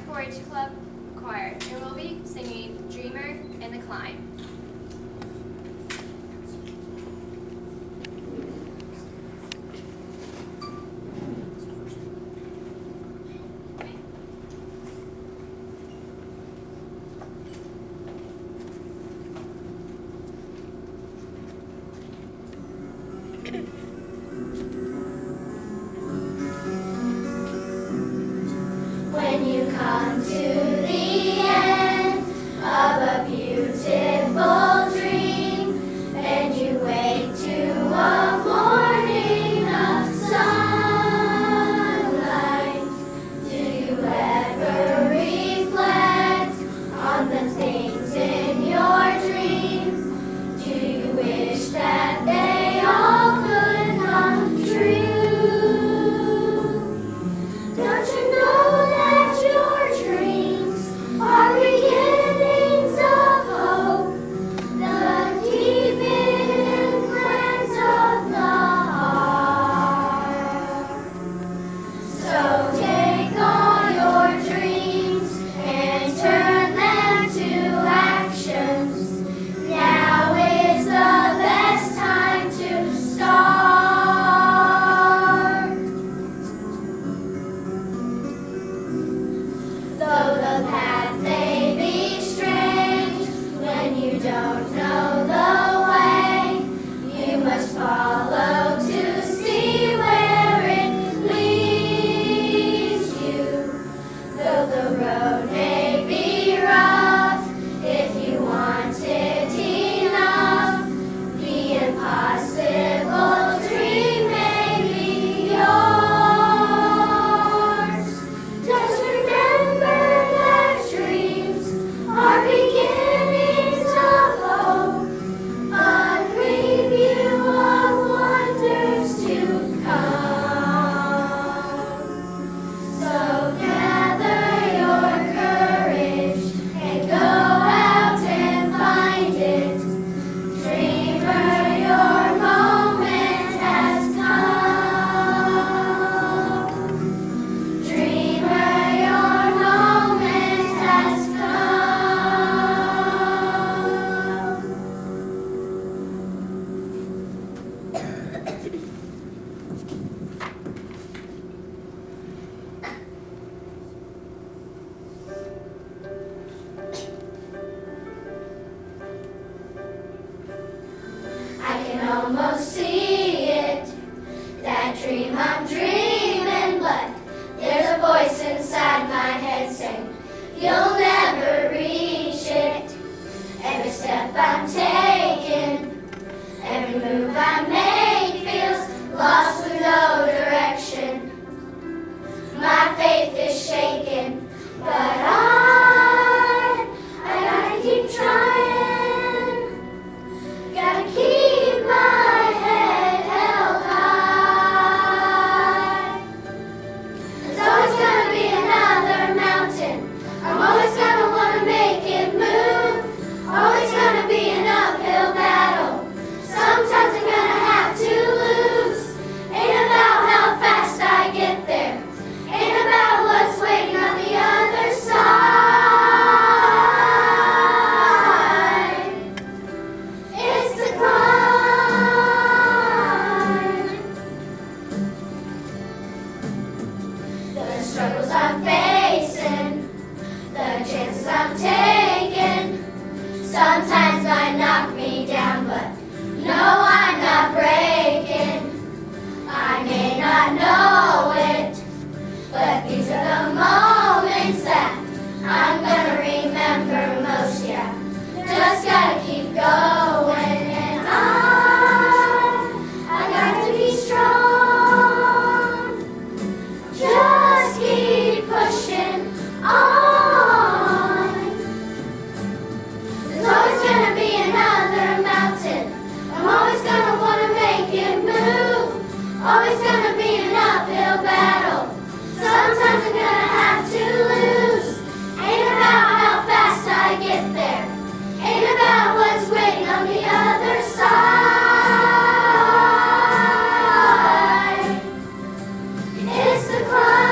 4-H Club Choir, and we'll be singing Dreamer and The Climb. When you come to the end of a beautiful dream, and you wake to a morning of sunlight, do you ever reflect on the things in your dreams? Do you wish that they all could come true? Don't you know that your dreams are beginnings of hope, the deep hidden plans of the heart? So take all your dreams and turn them to actions. Now is the best time to start. Though the path may be strange, when you don't know the way, you must follow to see where it leads you. Though the road may be rough, if you want it enough, the impossible dream may be yours. Just remember that dreams are beginnings of hope, a preview of wonders to come. So gather your courage and go out and find it. Dreamer, your moment has come. Dreamer, your moment has come. I can almost see it, that dream I'm dreaming, but there's a voice inside my head saying, you'll never reach it. Every step I'm taking, every move I make feels lost with no direction. My faith is shaken, but I gotta keep trying. Gotta keep my head held high. There's always gonna be another mountain. I'm always gonna wanna make it move. Always gonna be an uphill battle. Sometimes I'm gonna have to lose. Ain't about how fast I get there. Ain't about what's waiting on the other side. It's the climb. The struggles I'm facing, the chances I'm taking, sometimes might knock me down, but no, I'm not breaking. I may not know it, but these are the moments that I'm gonna remember most, yeah. Just gotta keep going, and I got to be strong. Just keep pushing on. There's always gonna be another mountain. I'm always gonna wanna make it move. Always gonna be an uphill battle. Sometimes I'm gonna have to lose. Ain't about how fast I get there. Ain't about what's waiting on the other side. It's the climb.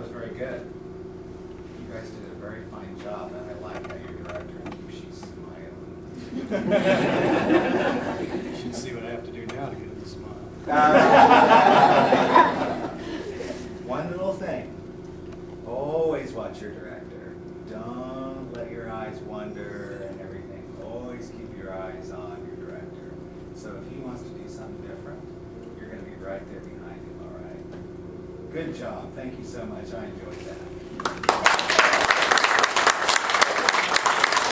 was very good. You guys did a very fine job, and I like how your director keeps smiling. You should see what I have to do now to get him to smile. One little thing. Always watch your director. Don't let your eyes wander and everything. Always keep your eyes on your director. So if he wants to do something different, you're going to be right there behind him, all right? Good job. Thank you so much. I enjoyed that.